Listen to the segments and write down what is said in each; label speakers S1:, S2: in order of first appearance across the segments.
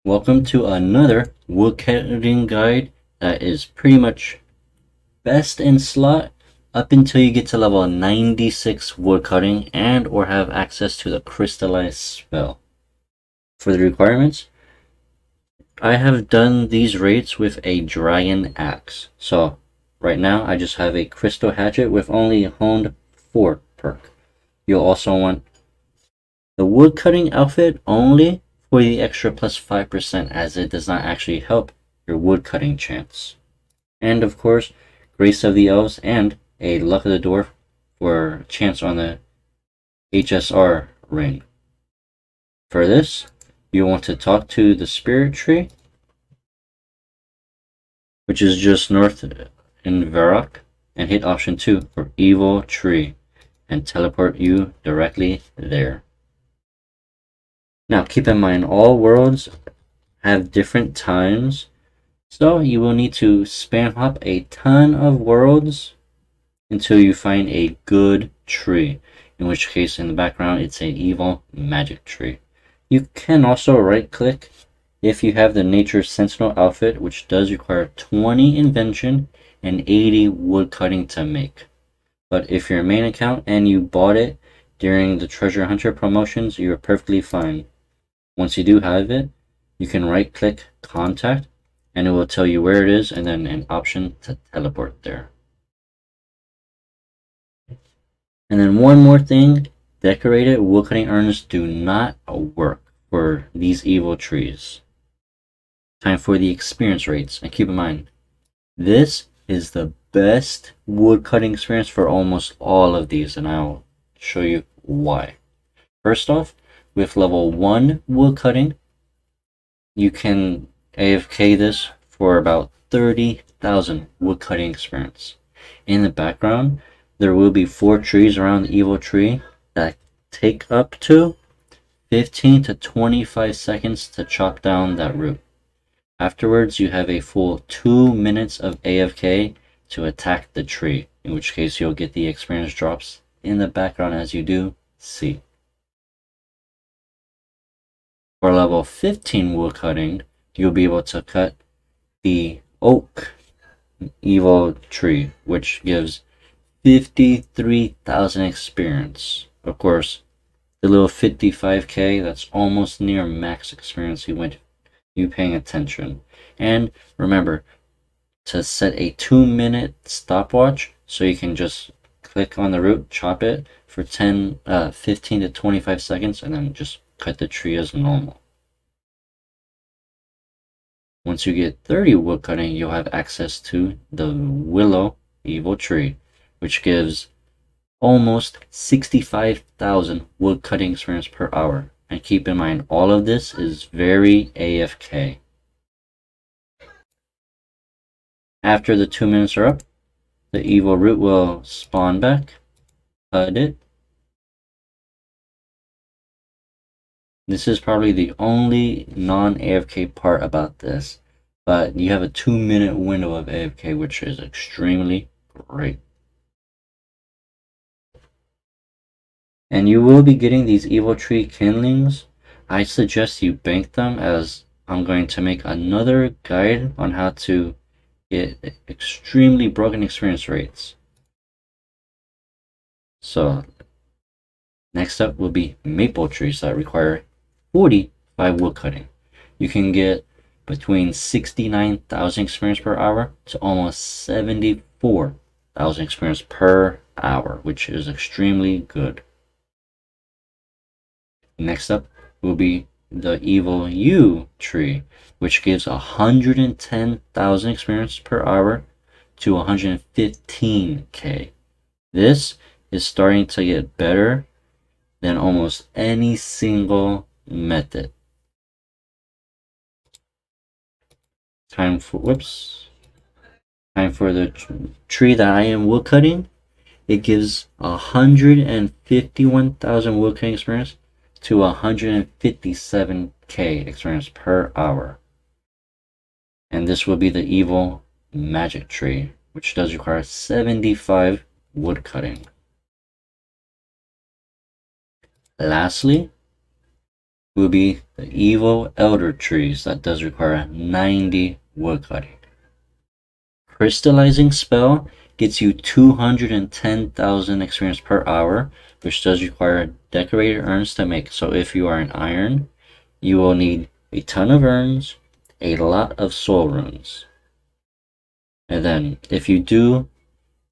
S1: Welcome to another woodcutting guide that is pretty much best in slot up until you get to level 96 woodcutting and or have access to the crystallized spell. For the requirements, I have done these raids with a dragon axe. So right now I just have a crystal hatchet with only honed 4 perk. You'll also want the woodcutting outfit only for the extra plus 5% as it does not actually help your woodcutting chance. And of course, Grace of the Elves and a Luck of the Dwarf for chance on the HSR ring. For this, you want to talk to the Spirit Tree, which is just north in Varrock, and hit option 2 for Evil Tree and teleport you directly there. Now keep in mind all worlds have different times, so you will need to spam hop a ton of worlds until you find a good tree, in which case in the background it's an evil magic tree. You can also right click if you have the nature sentinel outfit, which does require 20 invention and 80 woodcutting to make. But if you're a main account and you bought it during the treasure hunter promotions, you are perfectly fine. Once you do have it, you can right click contact and it will tell you where it is and then an option to teleport there. And then one more thing, decorated woodcutting urns do not work for these evil trees. Time for the experience rates, and keep in mind, this is the best woodcutting experience for almost all of these, and I'll show you why. First off, with level 1 woodcutting, you can AFK this for about 30,000 woodcutting experience. In the background, there will be 4 trees around the evil tree that take up to 15 to 25 seconds to chop down that root. Afterwards, you have a full 2 minutes of AFK to attack the tree, in which case you'll get the experience drops in the background as you do see. For level 15 woodcutting, you'll be able to cut the oak evil tree, which gives 53,000 experience. Of course, the little 55k, that's almost near max experience you paying attention. And remember to set a 2-minute stopwatch so you can just click on the root, chop it for 15 to 25 seconds, and then just cut the tree as normal. Once you get 30 woodcutting, you'll have access to the willow evil tree, which gives almost 65,000 woodcutting experience per hour. And keep in mind, all of this is very AFK. After the 2 minutes are up, the evil root will spawn back, cut it. This is probably the only non-AFK part about this, but you have a 2-minute window of AFK, which is extremely great. And you will be getting these evil tree kindlings. I suggest you bank them, as I'm going to make another guide on how to get extremely broken experience rates. So next up will be maple trees that require 45 woodcutting. You can get between 69,000 experience per hour to almost 74,000 experience per hour, which is extremely good. Next up will be the evil yew tree, which gives 110,000 experience per hour to 115k. This is starting to get better than almost any single method. Time for the tree that I am woodcutting. It gives 151,000 woodcutting experience to 157k experience per hour. And this will be the evil magic tree, which does require 75 woodcutting. Lastly, will be the evil elder trees that does require 90 woodcutting. Crystallizing spell gets you 210,000 experience per hour, which does require decorated urns to make. So if you are an iron, you will need a ton of urns, a lot of soul runes. And then if you do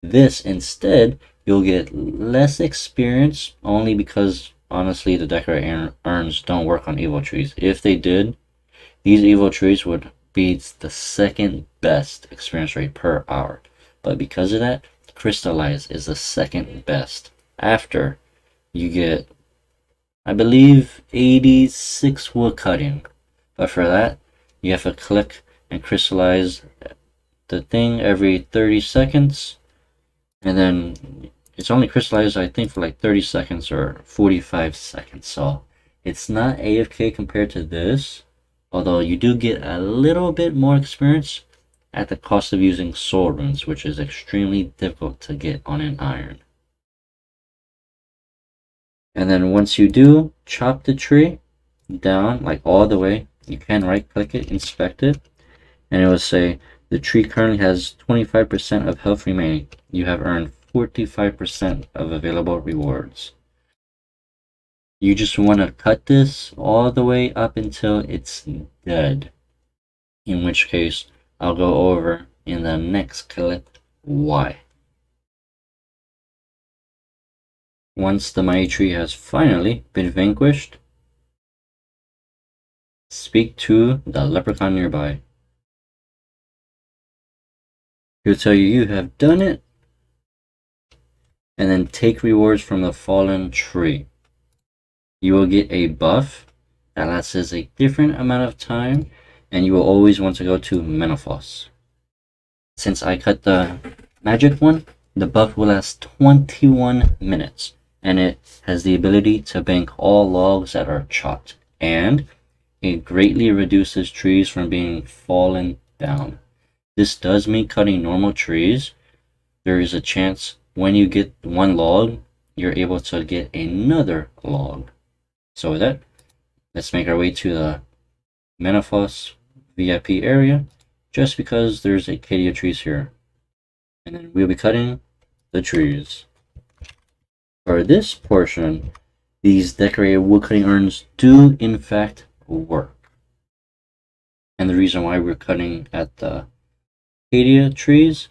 S1: this instead, you'll get less experience, only because honestly the decorated urns don't work on evil trees. If they did, these evil trees would be the second best experience rate per hour. But because of that, crystallize is the second best. After you get, I believe, 86 wood cutting. But for that, you have to click and crystallize the thing every 30 seconds. And then it's only crystallized, I think, for like 30 seconds or 45 seconds. So it's not AFK compared to this. Although you do get a little bit more experience at the cost of using soul runes, which is extremely difficult to get on an iron. And then once you do chop the tree down, like all the way, you can right click it, inspect it, and it will say the tree currently has 25% of health remaining. You have earned 45% of available rewards. You just want to cut this all the way up until it's dead. In which case, I'll go over in the next clip why. Once the mighty tree has finally been vanquished, speak to the leprechaun nearby. He'll tell you have done it, and then take rewards from the fallen tree. You will get a buff that lasts a different amount of time, and you will always want to go to Menopause. Since I cut the magic one, the buff will last 21 minutes, and it has the ability to bank all logs that are chopped, and it greatly reduces trees from being fallen down. This does make cutting normal trees. There is a chance when you get one log, you're able to get another log. So with that, let's make our way to the Menopause VIP area, just because there's acacia trees here. And then we'll be cutting the trees. For this portion, these decorated woodcutting urns do in fact work. And the reason why we're cutting at the acacia trees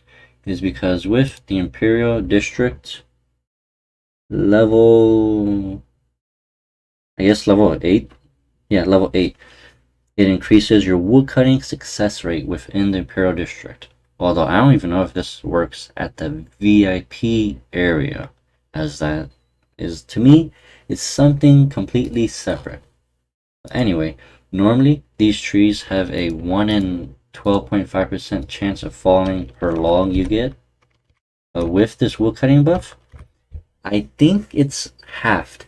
S1: is because with the Imperial District level 8, level 8, it increases your woodcutting success rate within the Imperial District. Although I don't even know if this works at the VIP area, as that is, to me, it's something completely separate. But anyway, normally these trees have a 1 in 12.5% chance of falling per log you get. But with this woodcutting buff, I think it's halved.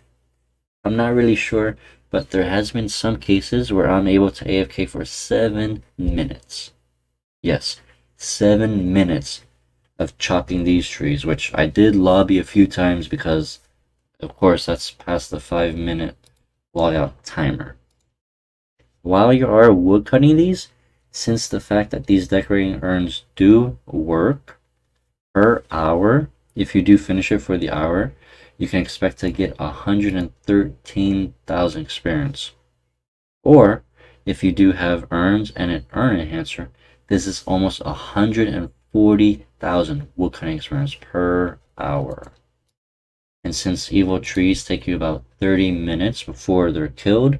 S1: I'm not really sure, but there has been some cases where I'm able to AFK for 7 minutes. Yes, 7 minutes of chopping these trees, which I did lobby a few times because, of course, that's past the 5-minute logout timer. While you are woodcutting these, since the fact that these decorating urns do work per hour, if you do finish it for the hour, you can expect to get 113,000 experience. Or, if you do have urns and an urn enhancer, this is almost 140,000 woodcutting experience per hour. And since evil trees take you about 30 minutes before they're killed,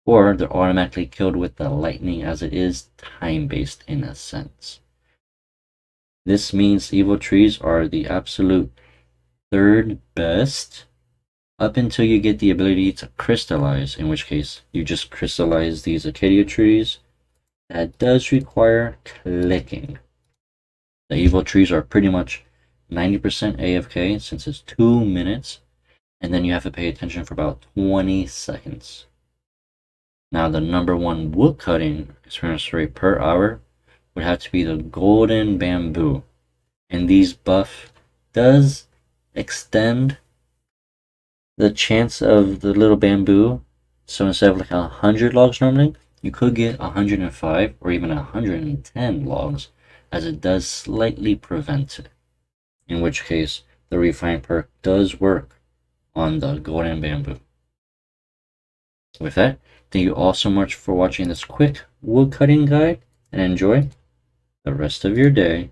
S1: or they're automatically killed with the lightning, as it is time-based in a sense. This means evil trees are the absolute third best up until you get the ability to crystallize, in which case you just crystallize these acacia trees. That does require clicking. The evil trees are pretty much 90% AFK since it's 2 minutes, and then you have to pay attention for about 20 seconds. Now the number one woodcutting experience rate per hour would have to be the golden bamboo, and these buff does extend the chance of the little bamboo So instead of like 100 logs normally, you could get 105 or even 110 logs, as it does slightly prevent it. In which case, the refine perk does work on the golden bamboo. With that, thank you all so much for watching this quick woodcutting guide, and enjoy the rest of your day.